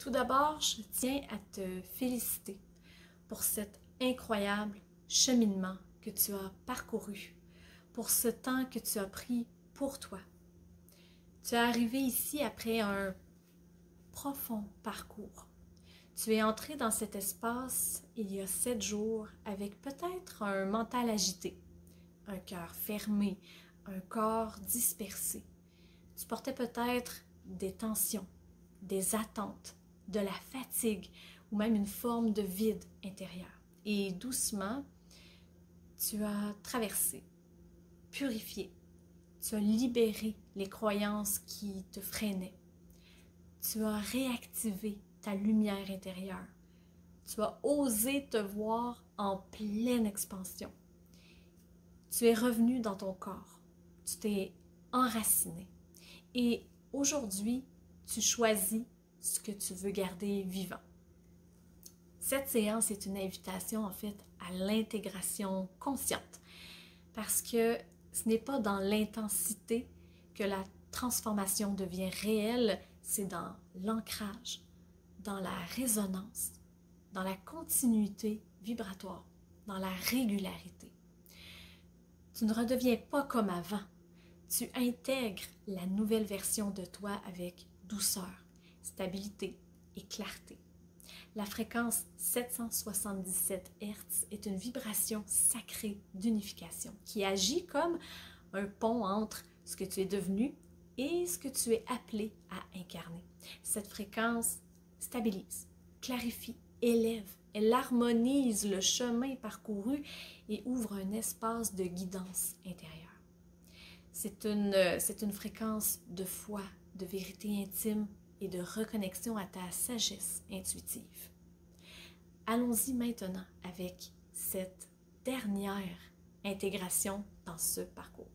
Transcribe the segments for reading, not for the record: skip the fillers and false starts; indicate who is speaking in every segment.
Speaker 1: Tout d'abord, je tiens à te féliciter pour cet incroyable cheminement que tu as parcouru, pour ce temps que tu as pris pour toi. Tu es arrivé ici après un profond parcours. Tu es entré dans cet espace il y a 7 jours avec peut-être un mental agité, un cœur fermé, un corps dispersé. Tu portais peut-être des tensions, des attentes, de la fatigue ou même une forme de vide intérieur. Et doucement, tu as traversé, purifié, tu as libéré les croyances qui te freinaient. Tu as réactivé ta lumière intérieure. Tu as osé te voir en pleine expansion. Tu es revenu dans ton corps. Tu t'es enraciné. Et aujourd'hui, tu choisis ce que tu veux garder vivant. Cette séance est une invitation en fait à l'intégration consciente parce que ce n'est pas dans l'intensité que la transformation devient réelle, c'est dans l'ancrage, dans la résonance, dans la continuité vibratoire, dans la régularité. Tu ne redeviens pas comme avant. Tu intègres la nouvelle version de toi avec douceur, stabilité et clarté. La fréquence 777 Hz est une vibration sacrée d'unification qui agit comme un pont entre ce que tu es devenu et ce que tu es appelé à incarner. Cette fréquence stabilise, clarifie, élève, elle harmonise le chemin parcouru et ouvre un espace de guidance intérieure. C'est une fréquence de foi, de vérité intime et de reconnexion à ta sagesse intuitive. Allons-y maintenant avec cette dernière intégration dans ce parcours.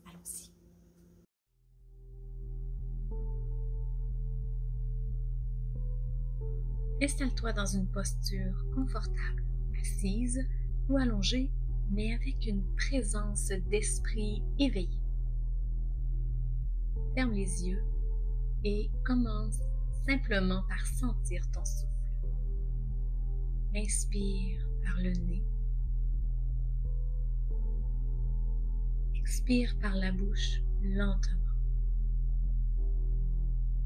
Speaker 1: Allons-y. Installe-toi dans une posture confortable, assise ou allongée, mais avec une présence d'esprit éveillé. Ferme les yeux et commence simplement par sentir ton souffle. Inspire par le nez. Expire par la bouche lentement.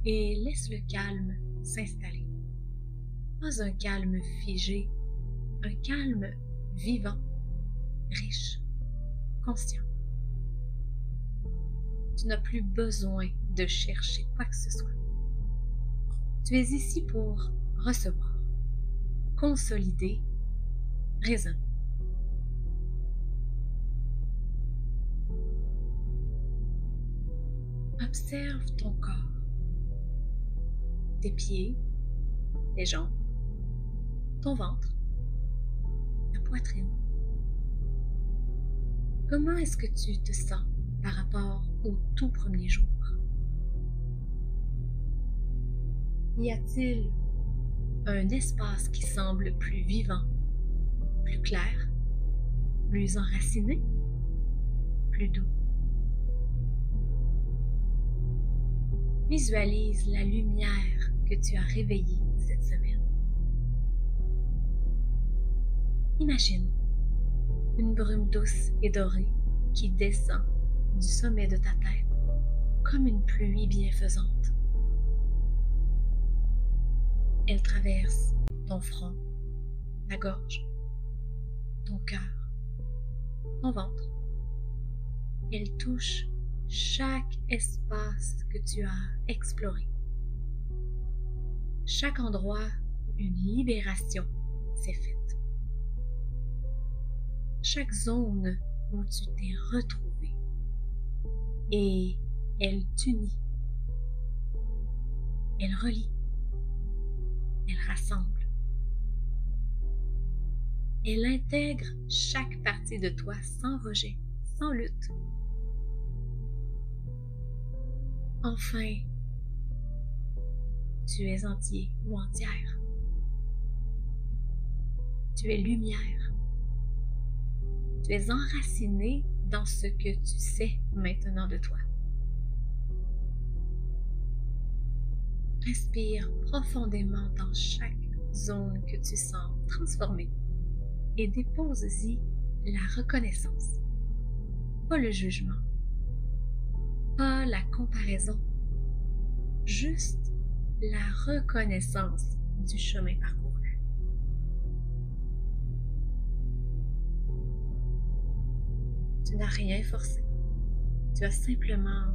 Speaker 1: Et laisse le calme s'installer. Pas un calme figé, un calme vivant, riche, conscient. Tu n'as plus besoin de chercher quoi que ce soit. Tu es ici pour recevoir, consolider, raisonner. Observe ton corps, tes pieds, tes jambes, ton ventre, ta poitrine. Comment est-ce que tu te sens par rapport au tout premier jour? Y a-t-il un espace qui semble plus vivant, plus clair, plus enraciné, plus doux? Visualise la lumière que tu as réveillée cette semaine. Imagine une brume douce et dorée qui descend du sommet de ta tête comme une pluie bienfaisante. Elle traverse ton front, ta gorge, ton cœur, ton ventre. Elle touche chaque espace que tu as exploré. Chaque endroit, une libération s'est faite. Chaque zone où tu t'es retrouvé et elle t'unit, elle relie, elle rassemble, elle intègre chaque partie de toi sans rejet, sans lutte. Enfin, tu es entier ou entière. Tu es lumière. Tu es enraciné dans ce que tu sais maintenant de toi. Respire profondément dans chaque zone que tu sens transformée et dépose-y la reconnaissance, pas le jugement, pas la comparaison, juste la reconnaissance du chemin parcouru. Tu n'as rien forcé, tu as simplement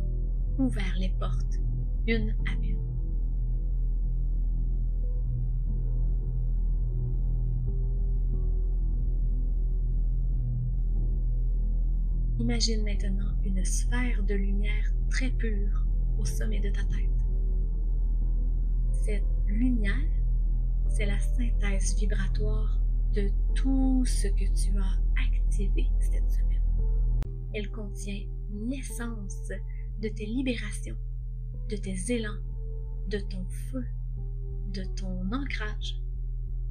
Speaker 1: ouvert les portes une à une. Imagine maintenant une sphère de lumière très pure au sommet de ta tête. Cette lumière, c'est la synthèse vibratoire de tout ce que tu as activé cette semaine. Elle contient l'essence de tes libérations, de tes élans, de ton feu, de ton ancrage,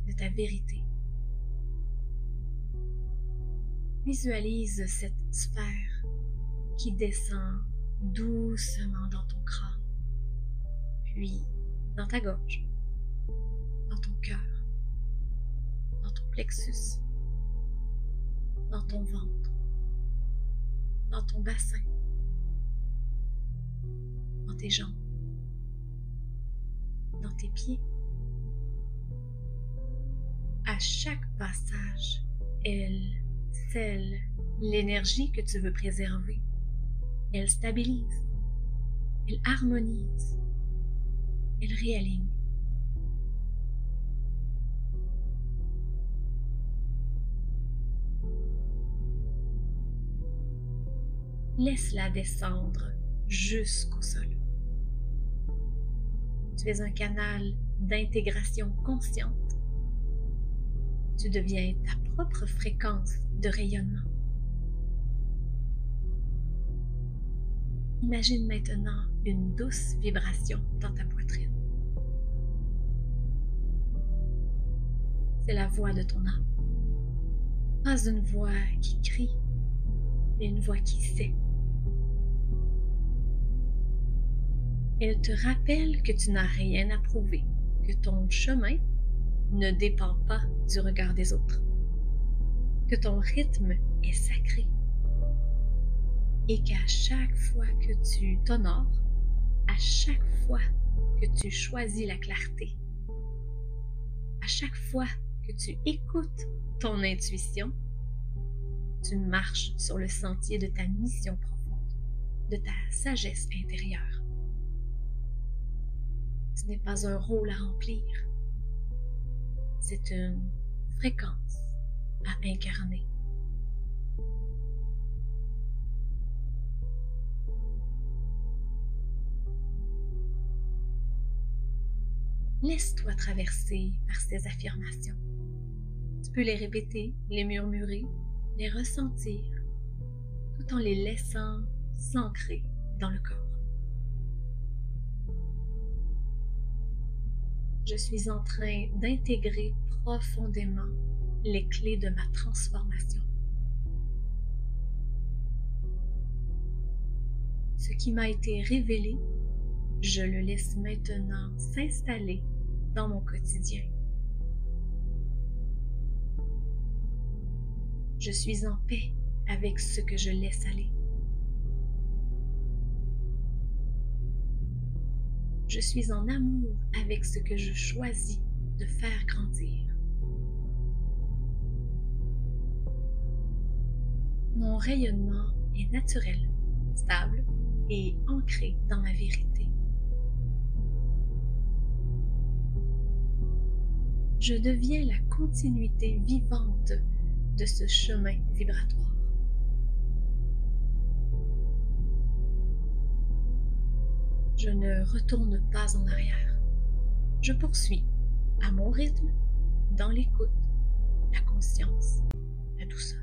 Speaker 1: de ta vérité. Visualise cette sphère qui descend doucement dans ton crâne, puis dans ta gorge, dans ton cœur, dans ton plexus, dans ton ventre, dans ton bassin, dans tes jambes, dans tes pieds. À chaque passage, elle scelle l'énergie que tu veux préserver. Elle stabilise, elle harmonise, elle réaligne. Laisse-la descendre jusqu'au sol. Tu es un canal d'intégration consciente. Tu deviens ta propre fréquence de rayonnement. Imagine maintenant une douce vibration dans ta poitrine. C'est la voix de ton âme. Pas une voix qui crie, mais une voix qui sait. Elle te rappelle que tu n'as rien à prouver, que ton chemin ne dépend pas du regard des autres, que ton rythme est sacré et qu'à chaque fois que tu t'honores, à chaque fois que tu choisis la clarté, à chaque fois que tu écoutes ton intuition, tu marches sur le sentier de ta mission profonde, de ta sagesse intérieure. Ce n'est pas un rôle à remplir, c'est une fréquence à incarner. Laisse-toi traverser par ces affirmations. Tu peux les répéter, les murmurer, les ressentir, tout en les laissant s'ancrer dans le corps. Je suis en train d'intégrer profondément les clés de ma transformation. Ce qui m'a été révélé, je le laisse maintenant s'installer dans mon quotidien. Je suis en paix avec ce que je laisse aller. Je suis en amour avec ce que je choisis de faire grandir. Mon rayonnement est naturel, stable et ancré dans ma vérité. Je deviens la continuité vivante de ce chemin vibratoire. Je ne retourne pas en arrière. Je poursuis à mon rythme, dans l'écoute, la conscience, la douceur.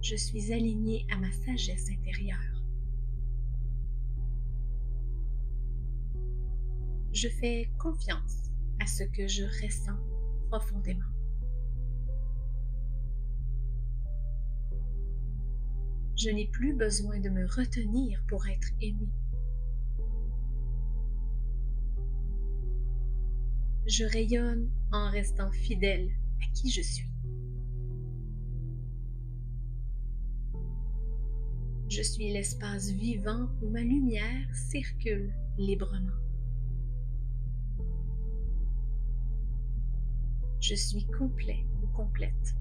Speaker 1: Je suis alignée à ma sagesse intérieure. Je fais confiance à ce que je ressens profondément. Je n'ai plus besoin de me retenir pour être aimé. Je rayonne en restant fidèle à qui je suis. Je suis l'espace vivant où ma lumière circule librement. Je suis complet ou complète,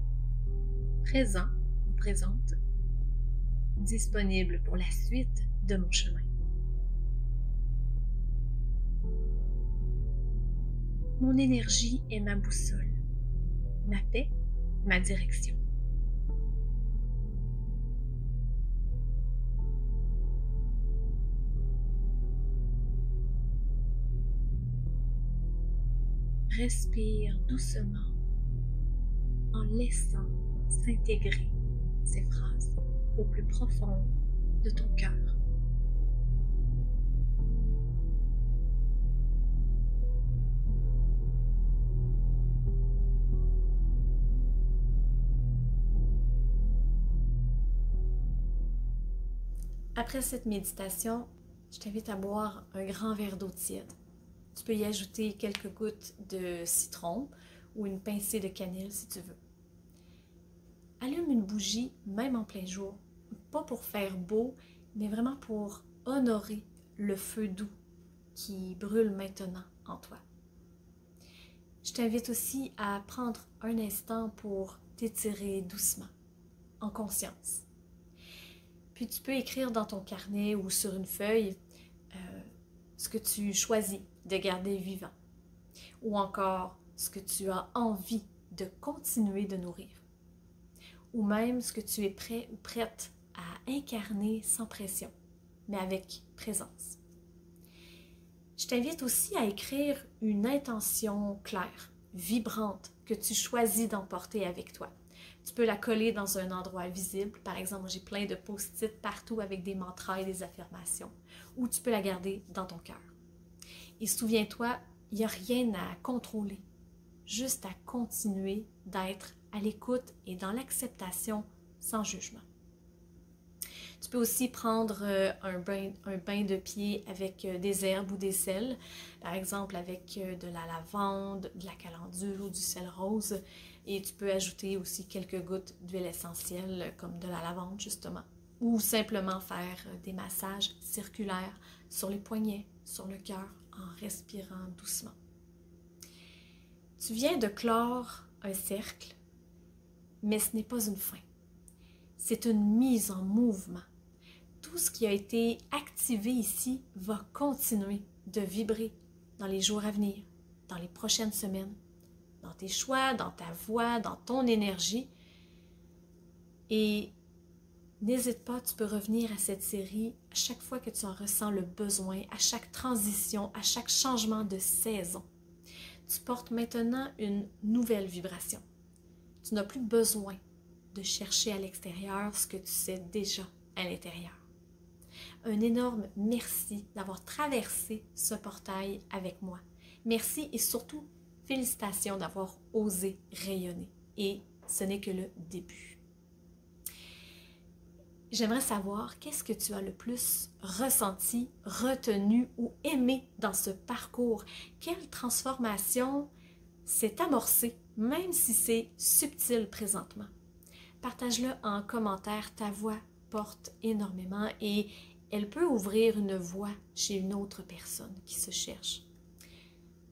Speaker 1: présent ou présente, disponible pour la suite de mon chemin. Mon énergie est ma boussole, ma paix, ma direction. Respire doucement en laissant s'intégrer ces phrases au plus profond de ton cœur. Après cette méditation, je t'invite à boire un grand verre d'eau tiède. Tu peux y ajouter quelques gouttes de citron ou une pincée de cannelle si tu veux. Allume une bougie même en plein jour, pas pour faire beau, mais vraiment pour honorer le feu doux qui brûle maintenant en toi. Je t'invite aussi à prendre un instant pour t'étirer doucement, en conscience. Puis tu peux écrire dans ton carnet ou sur une feuille ce que tu choisis de garder vivant, ou encore ce que tu as envie de continuer de nourrir, ou même ce que tu es prêt ou prête à incarner sans pression, mais avec présence. Je t'invite aussi à écrire une intention claire, vibrante, que tu choisis d'emporter avec toi. Tu peux la coller dans un endroit visible. Par exemple, j'ai plein de post-it partout avec des mantras et des affirmations. Ou tu peux la garder dans ton cœur. Et souviens-toi, il n'y a rien à contrôler. Juste à continuer d'être à l'écoute et dans l'acceptation sans jugement. Tu peux aussi prendre un bain de pied avec des herbes ou des sels. Par exemple, avec de la lavande, de la calendule ou du sel rose. Et tu peux ajouter aussi quelques gouttes d'huile essentielle comme de la lavande justement. Ou simplement faire des massages circulaires sur les poignets, sur le cœur, en respirant doucement. Tu viens de clore un cercle, mais ce n'est pas une fin. C'est une mise en mouvement. Tout ce qui a été activé ici va continuer de vibrer dans les jours à venir, dans les prochaines semaines, dans tes choix, dans ta voix, dans ton énergie. Et n'hésite pas, tu peux revenir à cette série à chaque fois que tu en ressens le besoin, à chaque transition, à chaque changement de saison. Tu portes maintenant une nouvelle vibration. Tu n'as plus besoin de chercher à l'extérieur ce que tu sais déjà à l'intérieur. Un énorme merci d'avoir traversé ce portail avec moi. Merci et surtout, félicitations d'avoir osé rayonner. Et ce n'est que le début. J'aimerais savoir qu'est-ce que tu as le plus ressenti, retenu ou aimé dans ce parcours. Quelle transformation s'est amorcée, même si c'est subtil présentement. Partage-le en commentaire, ta voix porte énormément et elle peut ouvrir une voie chez une autre personne qui se cherche.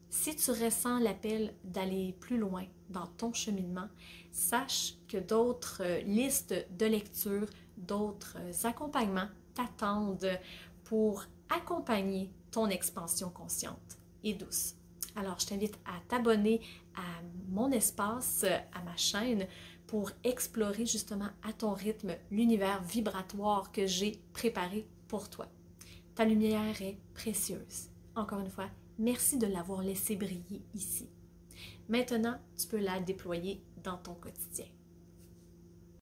Speaker 1: Si tu ressens l'appel d'aller plus loin dans ton cheminement, sache que d'autres listes de lecture, d'autres accompagnements t'attendent pour accompagner ton expansion consciente et douce. Alors, je t'invite à t'abonner à mon espace, à ma chaîne, pour explorer justement à ton rythme l'univers vibratoire que j'ai préparé pour toi. Ta lumière est précieuse. Encore une fois, merci de l'avoir laissée briller ici. Maintenant, tu peux la déployer dans ton quotidien.